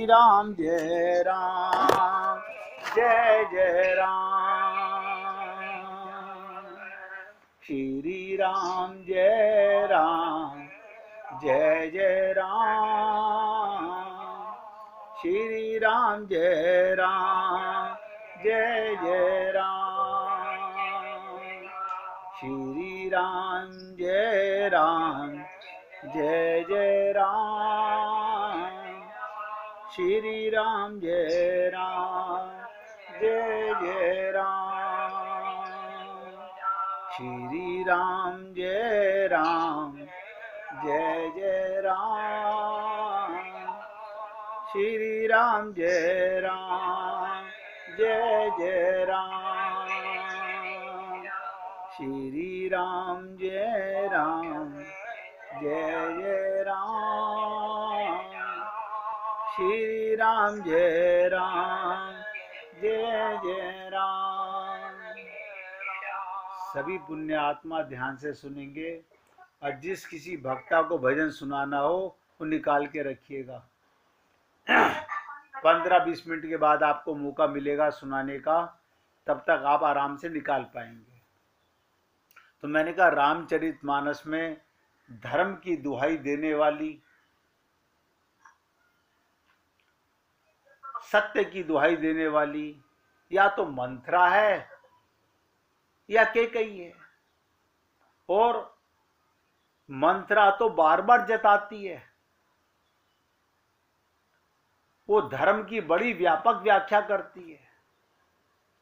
राम जय राम, जय जय राम। श्री राम जय राम, जय जय राम। श्री राम जय राम, जय जय राम। श्री राम जय राम, जय जय राम। श्री राम जय राम, जय जय राम। श्री राम जय राम, जय जय राम। श्री राम जय राम, जय जय राम। श्री राम जय राम, जय जय राम। श्री राम जय राम, जय जय राम। सभी पुण्य आत्मा ध्यान से सुनेंगे और जिस किसी भक्ता को भजन सुनाना हो वो निकाल के रखिएगा। 15-20 मिनट के बाद आपको मौका मिलेगा सुनाने का, तब तक आप आराम से निकाल पाएंगे। तो मैंने कहा रामचरितमानस में धर्म की दुहाई देने वाली, सत्य की दुहाई देने वाली या तो मंथरा है या कैकेयी है। और मंथरा तो बार बार जताती है, वो धर्म की बड़ी व्यापक व्याख्या करती है।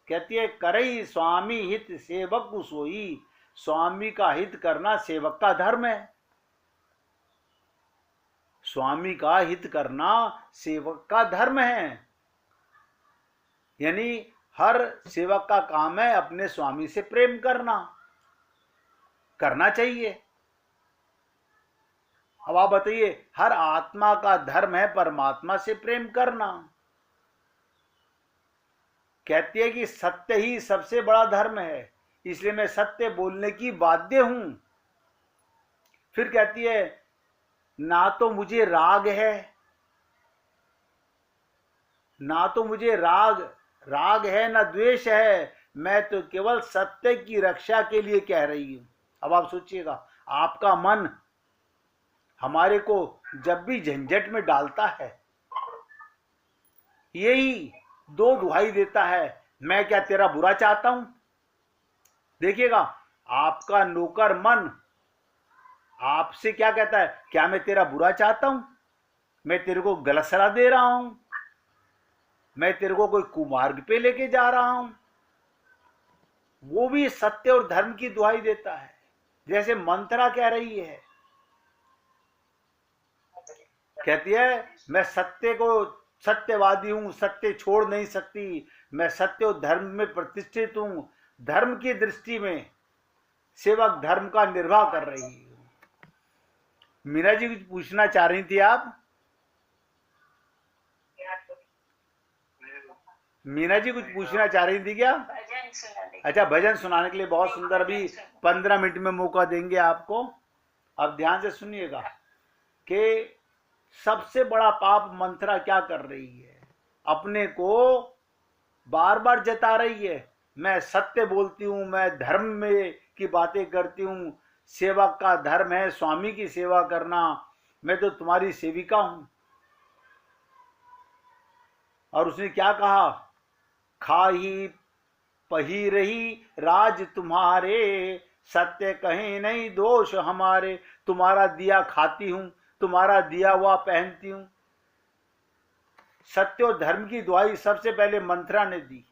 कहती है करई स्वामी हित सेवक सोई, स्वामी का हित करना सेवक का धर्म है। स्वामी का हित करना सेवक का धर्म है। यानी हर सेवक का काम है अपने स्वामी से प्रेम करना चाहिए। अब आप बताइए, हर आत्मा का धर्म है परमात्मा से प्रेम करना। कहती है कि सत्य ही सबसे बड़ा धर्म है, इसलिए मैं सत्य बोलने की बाध्य हूं। फिर कहती है ना तो मुझे राग है, ना तो मुझे राग है ना द्वेष है, मैं तो केवल सत्य की रक्षा के लिए कह रही हूं। अब आप सोचिएगा, आपका मन हमारे को जब भी झंझट में डालता है, यही दो दुहाई देता है, मैं क्या तेरा बुरा चाहता हूं। देखिएगा, आपका नौकर मन आपसे क्या कहता है, क्या मैं तेरा बुरा चाहता हूं, मैं तेरे को गलत सलाह दे रहा हूं, मैं तेरे को कोई कुमार्ग पे लेके जा रहा हूं। वो भी सत्य और धर्म की दुहाई देता है, जैसे मंथरा कह रही है। कहती है मैं सत्यवादी हूं, सत्य छोड़ नहीं सकती, मैं सत्य और धर्म में प्रतिष्ठित हूं, धर्म की दृष्टि में सेवक धर्म का निर्वाह कर रही हूं। मीना जी कुछ पूछना चाह रही थी आप? मीना जी कुछ पूछना चाह रही थी क्या? अच्छा, भजन सुनाने के लिए बहुत सुंदर। अभी 15 मिनट में मौका देंगे आपको। अब ध्यान से सुनिएगा कि सबसे बड़ा पाप मंथरा क्या कर रही है, अपने को बार बार जता रही है, मैं सत्य बोलती हूं, मैं धर्म में की बातें करती हूं, सेवक का धर्म है स्वामी की सेवा करना, मैं तो तुम्हारी सेविका हूं। और उसने क्या कहा, खाही पही रही राज तुम्हारे, सत्य कहीं नहीं दोष हमारे। तुम्हारा दिया खाती हूं, तुम्हारा दिया हुआ पहनती हूं। सत्य और धर्म की दुहाई सबसे पहले मंथरा ने दी।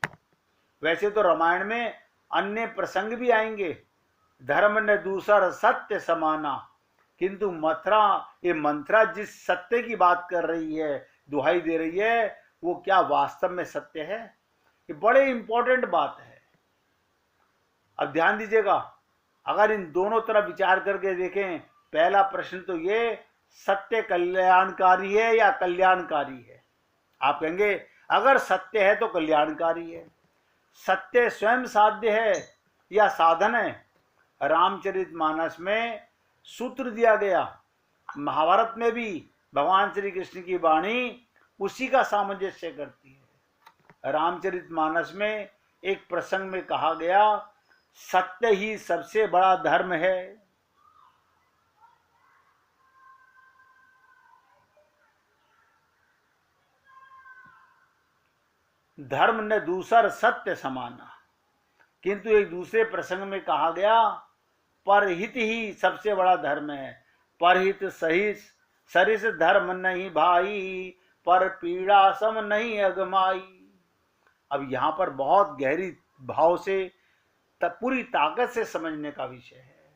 वैसे तो रामायण में अन्य प्रसंग भी आएंगे, धर्म ने दूसरा सत्य समाना, किंतु ये मंथरा जिस सत्य की बात कर रही है, दुहाई दे रही है, वो क्या वास्तव में सत्य है? ये बड़े इंपॉर्टेंट बात है। अब ध्यान दीजिएगा, अगर इन दोनों तरफ विचार करके देखें, पहला प्रश्न तो ये, सत्य कल्याणकारी है या कल्याणकारी है? आप कहेंगे अगर सत्य है तो कल्याणकारी है। सत्य स्वयं साध्य है या साधन है? रामचरितमानस में सूत्र दिया गया, महाभारत में भी भगवान श्री कृष्ण की वाणी उसी का सामंजस्य करती है। रामचरितमानस में एक प्रसंग में कहा गया, सत्य ही सबसे बड़ा धर्म है। धर्म न दूसर सत्य समाना। किंतु एक दूसरे प्रसंग में कहा गया, परहित ही सबसे बड़ा धर्म है। परहित सहित सरिस धर्म नहीं भाई, पर पीड़ा सम नहीं अगमाई। अब यहां पर बहुत गहरी भाव से पूरी ताकत से समझने का विषय है।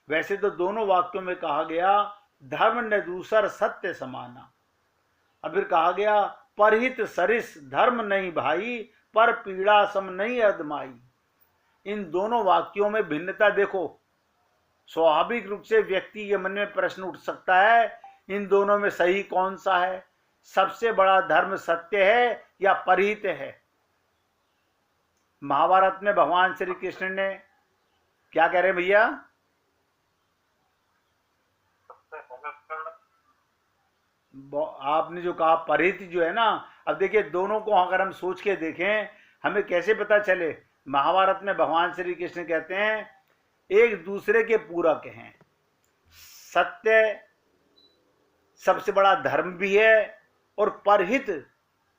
वैसे तो दोनों वाक्यों में कहा गया, धर्म न दूसर सत्य समाना। अब फिर कहा गया, परहित सरिस धर्म नहीं भाई, पर पीड़ा सम नहीं अदमाई। इन दोनों वाक्यों में भिन्नता देखो। स्वाभाविक रूप से व्यक्ति के मन में प्रश्न उठ सकता है, इन दोनों में सही कौन सा है? सबसे बड़ा धर्म सत्य है या परहित है? महाभारत में भगवान श्री कृष्ण ने क्या कह रहे हैं भैया? आपने जो कहा परहित जो है ना, अब देखिए दोनों को अगर हम सोच के देखें, हमें कैसे पता चले? महाभारत में भगवान श्री कृष्ण कहते हैं एक दूसरे के पूरक हैं। सत्य सबसे बड़ा धर्म भी है और परहित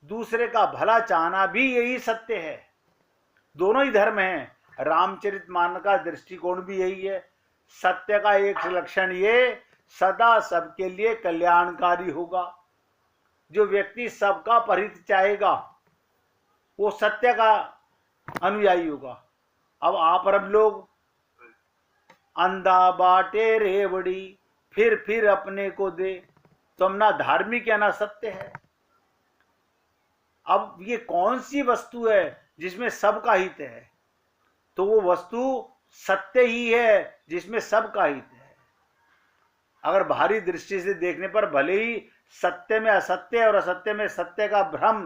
दूसरे का भला चाहना भी यही सत्य है। दोनों ही धर्म हैं। रामचरितमानस का दृष्टिकोण भी यही है। सत्य का एक लक्षण ये, सदा सबके लिए कल्याणकारी होगा। जो व्यक्ति सबका परहित चाहेगा वो सत्य का अनुयायी होगा। अब आप और हम लोग अंधा बाटे रेवड़ी, फिर अपने को दे, तो हम ना धार्मिक या ना सत्य है। अब ये कौन सी वस्तु है जिसमें सबका हित है? तो वो वस्तु सत्य ही है जिसमें सबका हित है। अगर बाहरी दृष्टि से देखने पर भले ही सत्य में असत्य और असत्य में सत्य का भ्रम,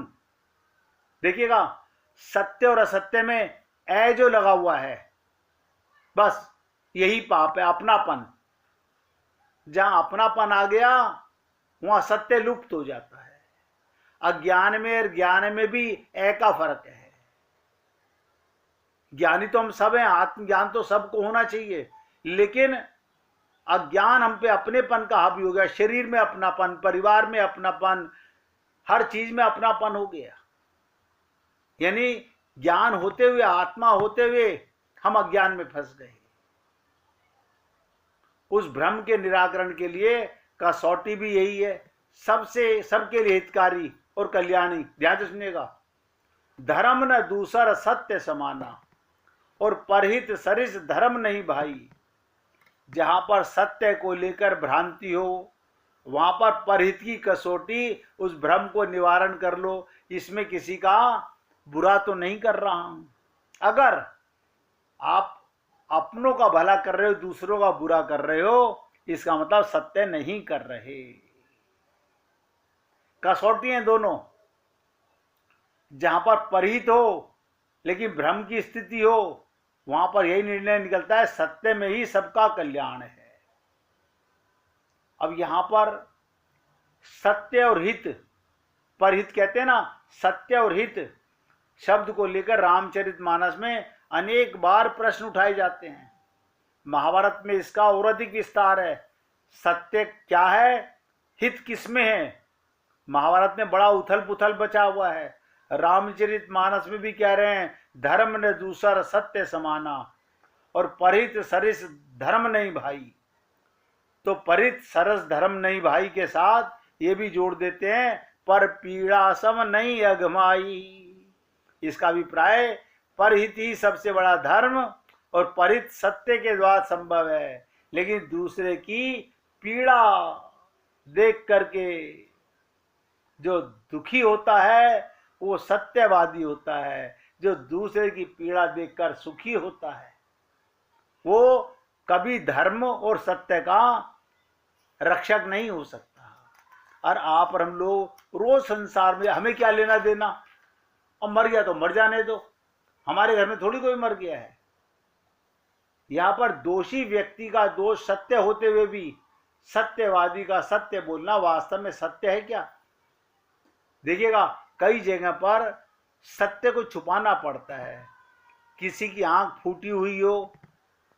देखिएगा सत्य और असत्य में ए जो लगा हुआ है, बस यही पाप है, अपनापन। जहां अपनापन आ गया वहां सत्य लुप्त हो जाता है। अज्ञान में और ज्ञान में भी ए का फर्क है। ज्ञानी तो हम सब हैं, आत्मज्ञान तो सबको होना चाहिए, लेकिन अज्ञान हम पे अपनेपन का हावी हो गया। शरीर में अपनापन, परिवार में अपनापन, हर चीज में अपनापन हो गया। यानी ज्ञान होते हुए, आत्मा होते हुए हम अज्ञान में फंस गए। उस भ्रम के निराकरण के लिए कसौटी भी यही है, सबसे सबके लिए हितकारी और कल्याणी। ध्यान से सुनिएगा, धर्म न दूसर सत्य समाना, और परहित सरिस धर्म नहीं भाई। जहां पर सत्य को लेकर भ्रांति हो, वहां पर परहित की कसौटी, उस भ्रम को निवारण कर लो। इसमें किसी का बुरा तो नहीं कर रहा हूं। अगर आप अपनों का भला कर रहे हो, दूसरों का बुरा कर रहे हो, इसका मतलब सत्य नहीं कर रहे। कसौटी हैं दोनों। जहां पर परहित हो लेकिन भ्रम की स्थिति हो, वहां पर यही निर्णय निकलता है, सत्य में ही सबका कल्याण है। अब यहां पर सत्य और हित, परहित कहते हैं ना, सत्य और हित शब्द को लेकर रामचरितमानस में अनेक बार प्रश्न उठाए जाते हैं। महाभारत में इसका और अधिक विस्तार है। सत्य क्या है, हित किसमें है? महाभारत में बड़ा उथल पुथल बचा हुआ है। रामचरितमानस में भी कह रहे हैं, धर्म न दूसर सत्य समाना, और परित सरिस धर्म नहीं भाई। तो परित सरस धर्म नहीं भाई के साथ ये भी जोड़ देते हैं, पर पीड़ा सम नहीं अगमाई। इसका अभिप्राय परहित ही सबसे बड़ा धर्म और परित सत्य के द्वारा संभव है, लेकिन दूसरे की पीड़ा देख करके जो दुखी होता है वो सत्यवादी होता है। जो दूसरे की पीड़ा देखकर सुखी होता है वो कभी धर्म और सत्य का रक्षक नहीं हो सकता। और आप और हम लोग रोज संसार में, हमें क्या लेना देना, और मर गया तो मर जाने दो, हमारे घर में थोड़ी कोई मर गया है। यहां पर दोषी व्यक्ति का दोष सत्य होते हुए भी सत्यवादी का सत्य बोलना वास्तव में सत्य है क्या? देखिएगा कई जगह पर सत्य को छुपाना पड़ता है। किसी की आंख फूटी हुई हो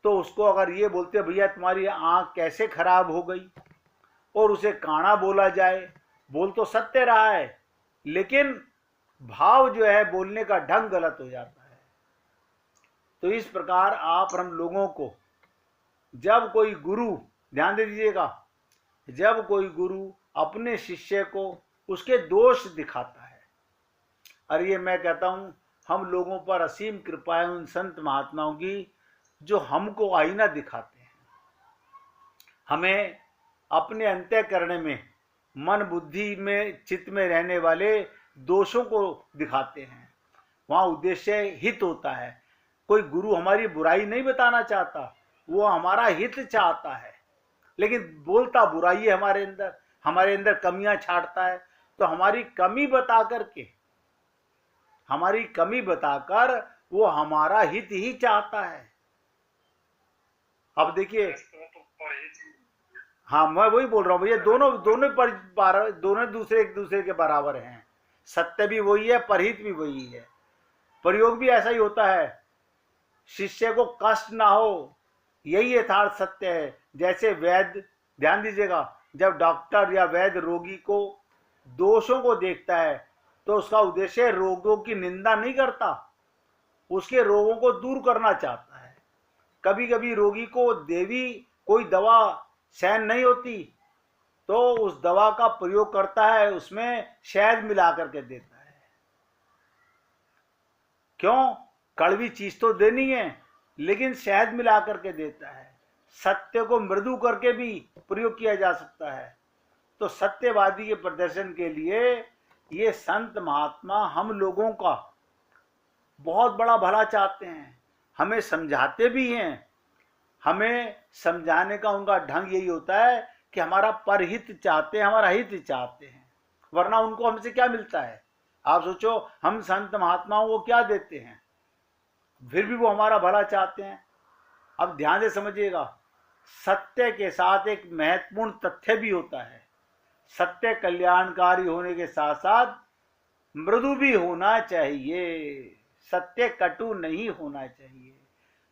तो उसको अगर ये बोलते भैया तुम्हारी आंख कैसे खराब हो गई, और उसे काना बोला जाए, बोल तो सत्य रहा है लेकिन भाव जो है बोलने का ढंग गलत हो जाता है। तो इस प्रकार आप हम लोगों को जब कोई गुरु, ध्यान दे दीजिएगा, जब कोई गुरु अपने शिष्य को उसके दोष दिखाता है, और ये मैं कहता हूं हम लोगों पर असीम कृपा है उन संत महात्माओं की जो हमको आईना दिखाते हैं, हमें अपने अंतःकरण में, मन बुद्धि में, चित्त में रहने वाले दोषों को दिखाते हैं। वहाँ उद्देश्य हित होता है। कोई गुरु हमारी बुराई नहीं बताना चाहता, वो हमारा हित चाहता है, लेकिन बोलता बुराई है हमारे अंदर कमियां छांटता है। तो हमारी कमी बताकर वो हमारा हित ही चाहता है। अब देखिए, हाँ मैं वही बोल रहा हूँ भैया, दोनों दूसरे एक दूसरे के बराबर हैं। सत्य भी वही है, परहित भी वही है। प्रयोग भी ऐसा ही होता है, शिष्य को कष्ट ना हो, यही यथार्थ सत्य है। जैसे वैद्य, ध्यान दीजिएगा, जब डॉक्टर या वैद्य रोगी को दोषों को देखता है तो उसका उद्देश्य रोगों की निंदा नहीं करता, उसके रोगों को दूर करना चाहता है। कभी कभी रोगी को देवी कोई दवा सहन नहीं होती तो उस दवा का प्रयोग करता है, उसमें शहद मिला करके देता है। क्यों? कड़वी चीज तो देनी है लेकिन शहद मिला करके देता है। सत्य को मृदु करके भी प्रयोग किया जा सकता है। तो सत्यवादी के प्रदर्शन के लिए ये संत महात्मा हम लोगों का बहुत बड़ा भला चाहते हैं, हमें समझाते भी हैं। हमें समझाने का उनका ढंग यही होता है कि हमारा परहित चाहते हैं, हमारा हित चाहते हैं, वरना उनको हमसे क्या मिलता है? आप सोचो, हम संत महात्माओं को क्या देते हैं, फिर भी वो हमारा भला चाहते हैं। अब ध्यान से समझिएगा, सत्य के साथ एक महत्वपूर्ण तथ्य भी होता है। सत्य कल्याणकारी होने के साथ साथ मृदु भी होना चाहिए, सत्य कटु नहीं होना चाहिए,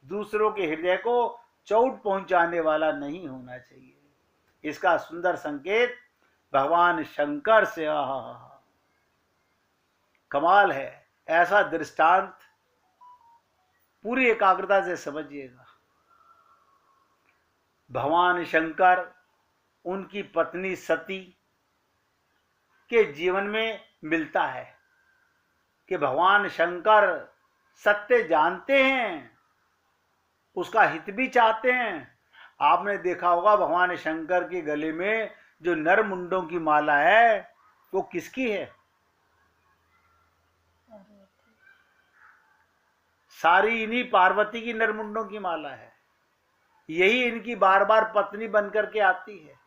दूसरों के हृदय को चोट पहुंचाने वाला नहीं होना चाहिए। इसका सुंदर संकेत भगवान शंकर से कमाल है। ऐसा दृष्टांत पूरी एकाग्रता से समझिएगा। भगवान शंकर उनकी पत्नी सती के जीवन में मिलता है कि भगवान शंकर सत्य जानते हैं, उसका हित भी चाहते हैं। आपने देखा होगा भगवान शंकर के गले में जो नरमुंडों की माला है वो किसकी है? सारी इन्हीं पार्वती की नरमुंडों की माला है। यही इनकी बार बार पत्नी बनकर के आती है।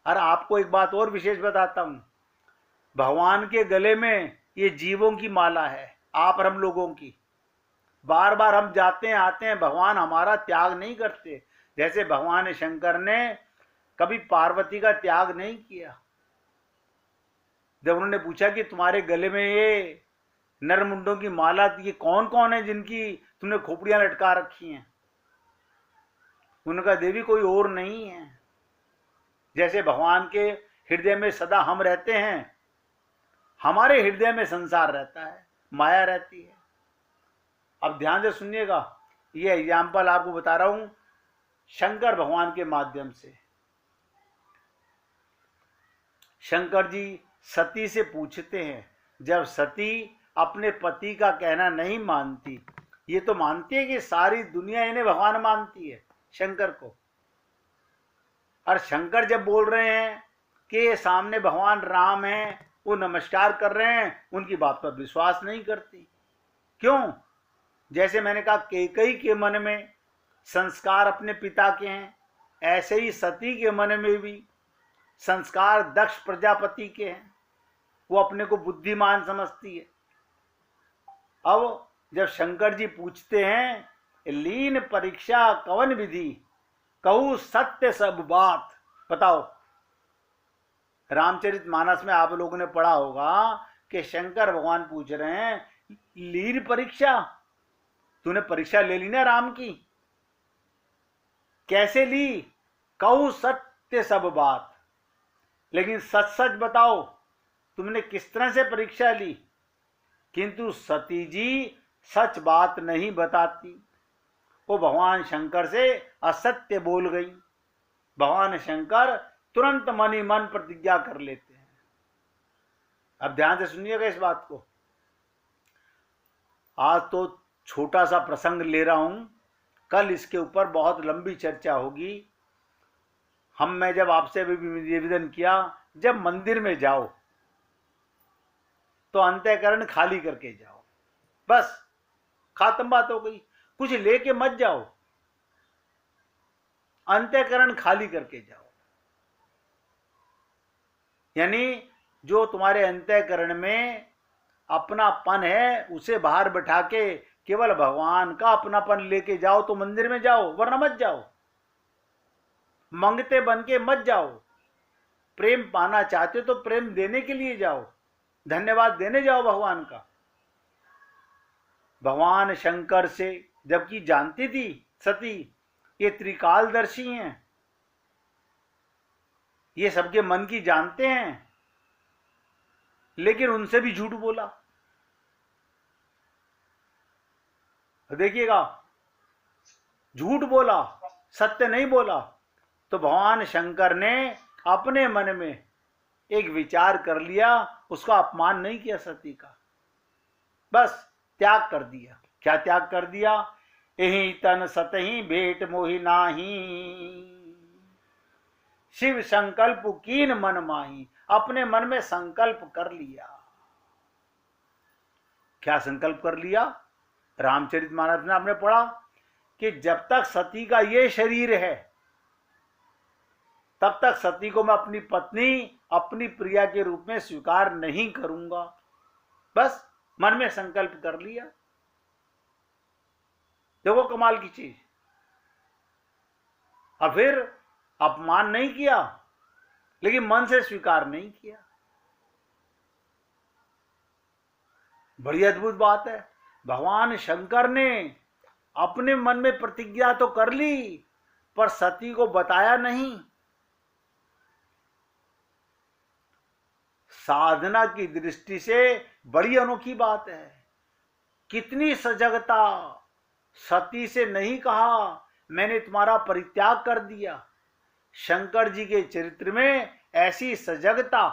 और आपको एक बात और विशेष बताता हूं, भगवान के गले में ये जीवों की माला है, आप और हम लोगों की। बार बार हम जाते हैं आते हैं, भगवान हमारा त्याग नहीं करते। जैसे भगवान शंकर ने कभी पार्वती का त्याग नहीं किया। जब उन्होंने पूछा कि तुम्हारे गले में ये नरमुंडों की माला, ये कौन कौन है जिनकी तुमने खोपड़ियां लटका रखी हैं? उन्होंने कहा देवी कोई और नहीं है। जैसे भगवान के हृदय में सदा हम रहते हैं, हमारे हृदय में संसार रहता है, माया रहती है। अब ध्यान से सुनिएगा, ये एग्जाम्पल आपको बता रहा हूं शंकर भगवान के माध्यम से। शंकर जी सती से पूछते हैं, जब सती अपने पति का कहना नहीं मानती, ये तो मानती है कि सारी दुनिया इन्हें भगवान मानती है, शंकर को। और शंकर जब बोल रहे हैं कि ये सामने भगवान राम हैं, वो नमस्कार कर रहे हैं, उनकी बात पर विश्वास नहीं करती। क्यों? जैसे मैंने कहा कैकेयी के मन में संस्कार अपने पिता के हैं, ऐसे ही सती के मन में भी संस्कार दक्ष प्रजापति के हैं। वो अपने को बुद्धिमान समझती है। अब जब शंकर जी पूछते हैं, लीन परीक्षा कवन विधि, कहू सत्य सब बात, बताओ रामचरितमानस में आप लोगों ने पढ़ा होगा कि शंकर भगवान पूछ रहे हैं, लीर परीक्षा, तूने परीक्षा ले ली ना राम की? कैसे ली? कहूं सत्य सब बात, लेकिन सच सच बताओ तुमने किस तरह से परीक्षा ली? किंतु सती जी सच बात नहीं बताती, वो भगवान शंकर से असत्य बोल गई। भगवान शंकर तुरंत मन ही मन प्रतिज्ञा कर लेते हैं। अब ध्यान से सुनिएगा इस बात को। आज तो छोटा सा प्रसंग ले रहा हूं, कल इसके ऊपर बहुत लंबी चर्चा होगी। मैं जब आपसे भी निवेदन किया, जब मंदिर में जाओ तो अंतःकरण खाली करके जाओ, बस खत्म बात हो गई। कुछ लेके मत जाओ, अंतःकरण खाली करके जाओ। यानी जो तुम्हारे अंतःकरण में अपनापन है उसे बाहर बैठा के केवल भगवान का अपनापन लेके जाओ तो मंदिर में जाओ, वरना मत जाओ। मंगते बन के मत जाओ। प्रेम पाना चाहते हो तो प्रेम देने के लिए जाओ, धन्यवाद देने जाओ भगवान का। भगवान शंकर से जबकि जानती थी सती ये त्रिकालदर्शी हैं, ये सबके मन की जानते हैं, लेकिन उनसे भी झूठ बोला। देखिएगा, झूठ बोला, सत्य नहीं बोला। तो भगवान शंकर ने अपने मन में एक विचार कर लिया, उसका अपमान नहीं किया सती का, बस त्याग कर दिया। क्या त्याग कर दिया? यही तन सतही भेंट मोहि नाही, शिव संकल्प कीन मन माही। अपने मन में संकल्प कर लिया। क्या संकल्प कर लिया? रामचरितमानस में आपने पढ़ा कि जब तक सती का ये शरीर है तब तक सती को मैं अपनी पत्नी, अपनी प्रिया के रूप में स्वीकार नहीं करूंगा। बस मन में संकल्प कर लिया। देखो कमाल की चीज। और फिर अपमान नहीं किया, लेकिन मन से स्वीकार नहीं किया। बड़ी अद्भुत बात है। भगवान शंकर ने अपने मन में प्रतिज्ञा तो कर ली, पर सती को बताया नहीं। साधना की दृष्टि से बड़ी अनोखी बात है। कितनी सजगता! सती से नहीं कहा मैंने तुम्हारा परित्याग कर दिया। शंकर जी के चरित्र में ऐसी सजगता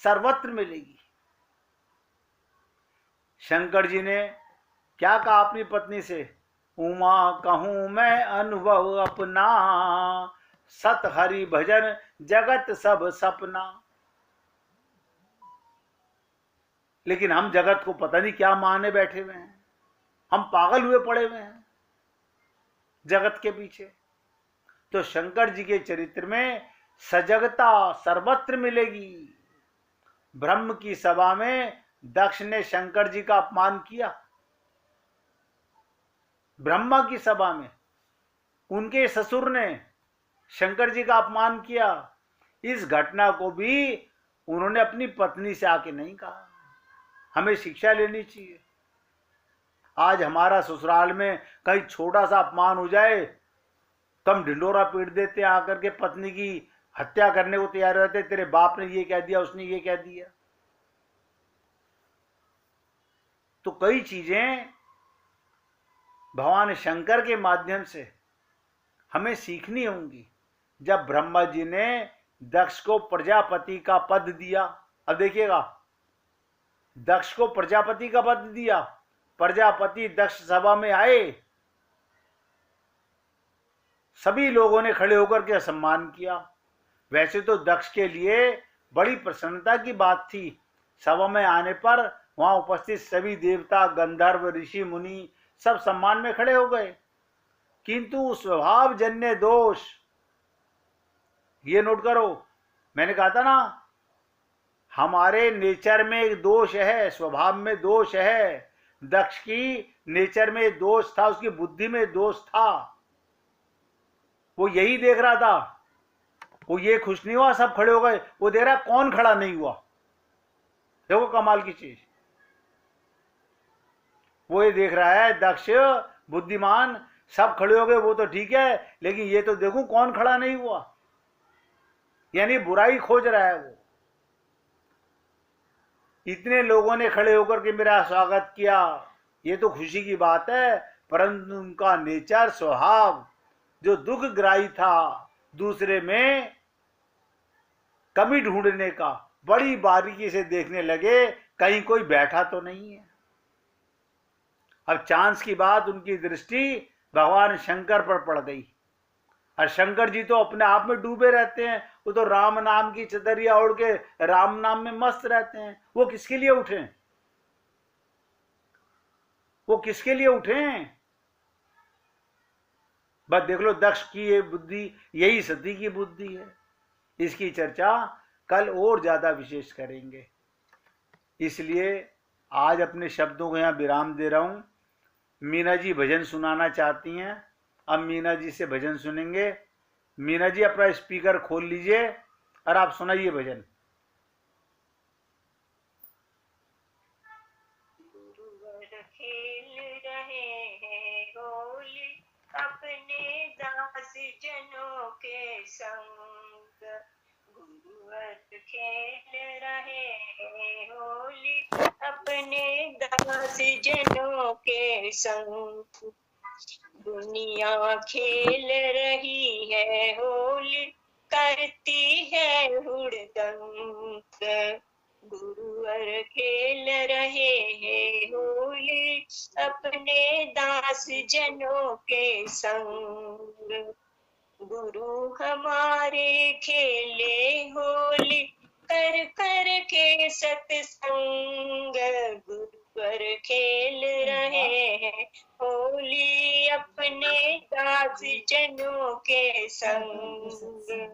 सर्वत्र मिलेगी। शंकर जी ने क्या कहा अपनी पत्नी से? उमा कहूं मैं अनुभव अपना, सत हरि भजन जगत सब सपना। लेकिन हम जगत को पता नहीं क्या माने बैठे हुए हैं, हम पागल हुए पड़े हुए हैं जगत के पीछे। तो शंकर जी के चरित्र में सजगता सर्वत्र मिलेगी। ब्रह्म की सभा में दक्ष ने शंकर जी का अपमान किया। ब्रह्मा की सभा में उनके ससुर ने शंकर जी का अपमान किया। इस घटना को भी उन्होंने अपनी पत्नी से आके नहीं कहा। हमें शिक्षा लेनी चाहिए। आज हमारा ससुराल में कहीं छोटा सा अपमान हो जाए तो हम ढिंडोरा पीट देते हैं, आकर के पत्नी की हत्या करने को तैयार रहते। तेरे बाप ने ये कह दिया, उसने ये कह दिया। तो कई चीजें भगवान शंकर के माध्यम से हमें सीखनी होंगी। जब ब्रह्मा जी ने दक्ष को प्रजापति का पद दिया, अब देखिएगा, दक्ष को प्रजापति का पद दिया। प्रजापति दक्ष सभा में आए, सभी लोगों ने खड़े होकर के सम्मान किया। वैसे तो दक्ष के लिए बड़ी प्रसन्नता की बात थी। सभा में आने पर वहां उपस्थित सभी देवता, गंधर्व, ऋषि, मुनि सब सम्मान में खड़े हो गए। किंतु स्वभावजन्य दोष, ये नोट करो, मैंने कहा था ना हमारे नेचर में एक दोष है, स्वभाव में दोष है। दक्ष की नेचर में दोष था, उसकी बुद्धि में दोष था। वो यही देख रहा था वो ये खुश नहीं हुआ, सब खड़े हो गए, वो देख रहा है कौन खड़ा नहीं हुआ। देखो कमाल की चीज, वो ये देख रहा है दक्ष बुद्धिमान, सब खड़े हो गए वो तो ठीक है, लेकिन ये तो देखूं कौन खड़ा नहीं हुआ, यानी बुराई खोज रहा है वो। इतने लोगों ने खड़े होकर के मेरा स्वागत किया, ये तो खुशी की बात है, परंतु उनका नेचर, स्वभाव जो दुखग्राही था, दूसरे में कमी ढूंढने का, बड़ी बारीकी से देखने लगे कहीं कोई बैठा तो नहीं है। अब चांस की बात, उनकी दृष्टि भगवान शंकर पर पड़ गई, और शंकर जी तो अपने आप में डूबे रहते हैं, वो तो राम नाम की चदरिया ओढ़ के राम नाम में मस्त रहते हैं। वो किसके लिए उठे, वो किसके लिए उठे? बस देख लो दक्ष की ये बुद्धि, यही सती की बुद्धि है। इसकी चर्चा कल और ज्यादा विशेष करेंगे, इसलिए आज अपने शब्दों को यहां विराम दे रहा हूं। मीना जी भजन सुनाना चाहती हैं, अब मीना जी से भजन सुनेंगे। मीना जी अपना स्पीकर खोल लीजिए और आप सुनाइए भजन। गुरुवर खेल रहे हैं होली अपने दास जनों के संग, गुरुवर खेल रहे हैं होली अपने दास जनों के संग, दुनिया खेल रही है होली करती है हुड़दंग, गुरुवर खेल रहे हैं होली अपने दास जनों के संग, गुरु हमारे खेले होली कर कर के सत्संग, गुरुवर खेल रहे हैं होली अपने दास जनों के संग,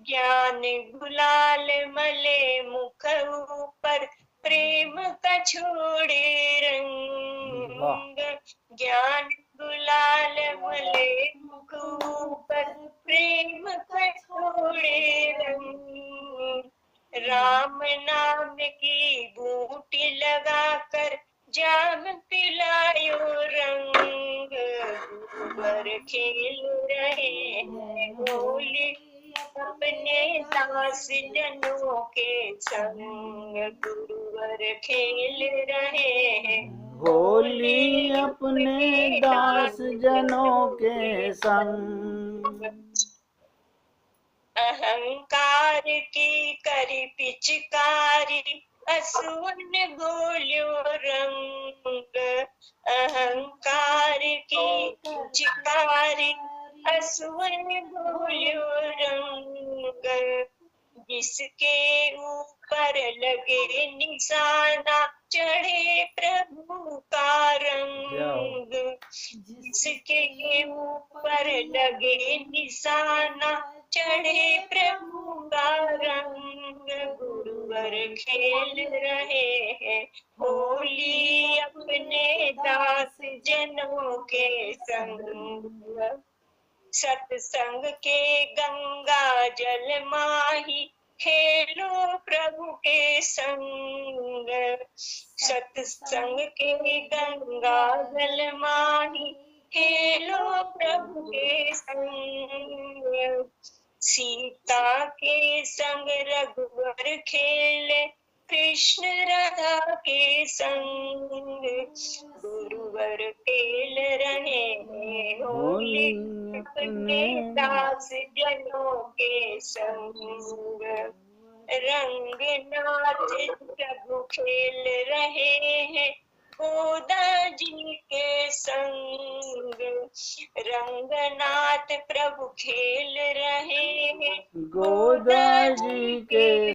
ज्ञान गुलाल मले मुख ऊपर प्रेम का छोड़े रंग, ज्ञान गुलाल मले मुख ऊपर प्रेम का छोड़े रंग, राम नाम की बूटी लगाकर जाम पिलायो रंग, गुरुवर खेल रहे हैं होली अपने दास जनों के संग, गुरुवर खेल रहे हैं होली अपने दास जनों के संग। अहंकार की करी पिचकारी असुवन घोल्यो रंग, अहंकार की पिचकारी असुवन घोल्यो रंग, जिसके ऊपर लगे निशाना चढ़े प्रभु का रंग, जिसके ऊपर लगे निशाना चढ़े प्रभु का रंग, गुरुवर खेल रहे हैं होली अपने दास जनों के संग, सत्संग के गंगा जल माही खेलो प्रभु के संग, सत्संग के गंगा जल माही खेलो प्रभु के संग, सीता के संग रघुवर खेले कृष्ण राधा के संग, गुरुवर खेल रहे हैं होली अपने दास जनों के संग, रंग नाच प्रभु खेल रहे हैं गोदा जी के संग, रंगनाथ प्रभु खेल रहे हैं गोदा जी के